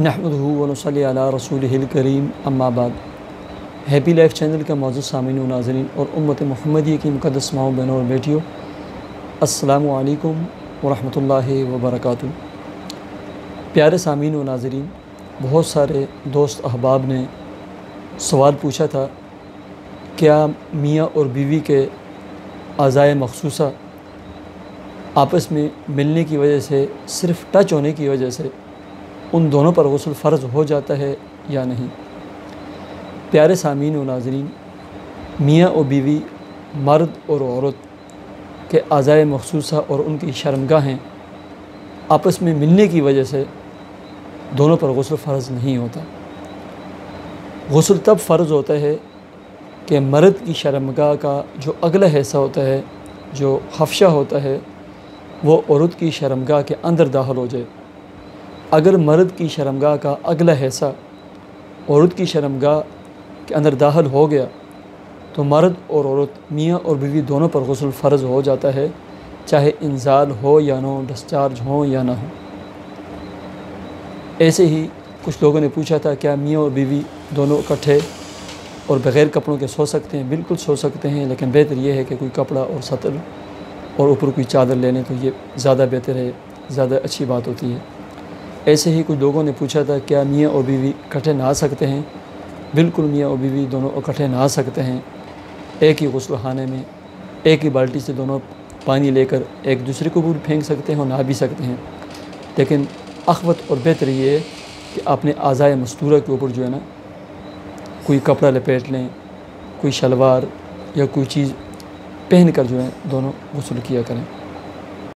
نحمدہ و نصلی علی رسولہ الکریم اما بعد۔ ہیپی لائف چینل کے معزز سامعین و ناظرین اور امت محمدیہ کی مقدس ماؤں بہنوں اور بیٹیوں، السلام علیکم ورحمۃ اللہ وبرکاتہ۔ پیارے سامعین و ناظرین، بہت سارے دوست احباب نے سوال پوچھا تھا، کیا میاں اور بیوی کے اعضائے مخصوصہ آپس میں ملنے کی وجہ سے، صرف ٹچ ہونے کی وجہ سے ان دونوں پر غسل فرض ہو جاتا ہے یا نہیں؟ پیارے سامعین و ناظرین، میاں اور بیوی، مرد اور عورت کے اعضائے مخصوصہ اور ان کی شرمگاہیں آپس میں ملنے کی وجہ سے دونوں پر غسل فرض نہیں ہوتا۔ غسل تب فرض ہوتا ہے کہ مرد کی شرمگاہ کا جو اگلا حصہ ہوتا ہے، جو حفشہ ہوتا ہے، وہ عورت کی شرمگاہ کے اندر داخل ہو جائے۔ اگر مرد کی شرمگاہ کا اگلا حصہ عورت کی شرمگاہ کے اندر داخل ہو گیا تو مرد اور عورت، میاں اور بیوی دونوں پر غسل فرض ہو جاتا ہے، چاہے انزال ہو یا نہ ہو، ڈسچارج ہو یا نہ ہو۔ ایسے ہی کچھ لوگوں نے پوچھا تھا، کیا میاں اور بیوی دونوں اکٹھے اور بغیر کپڑوں کے سو سکتے ہیں؟ بالکل سو سکتے ہیں، لیکن بہتر یہ ہے کہ کوئی کپڑا اور سطر اور اوپر کوئی چادر لے لیں تو یہ زیادہ بہتر ہے، زیادہ اچھی بات ہوتی ہے۔ ایسے ہی کچھ لوگوں نے پوچھا تھا، کیا میاں اور بیوی اکٹھے نہا سکتے ہیں؟ بالکل میاں اور بیوی دونوں اکٹھے نہا سکتے ہیں، ایک ہی غسل خانے میں ایک ہی بالٹی سے دونوں پانی لے کر ایک دوسرے کو بھی پھینک سکتے ہیں اور نہا بھی سکتے ہیں، لیکن اخوت اور بہتر یہ ہے کہ اپنے اعضائے مستورہ کے اوپر جو ہے نا کوئی کپڑا لپیٹ لیں، کوئی شلوار یا کوئی چیز پہن کر جو ہے دونوں غسل کیا کریں۔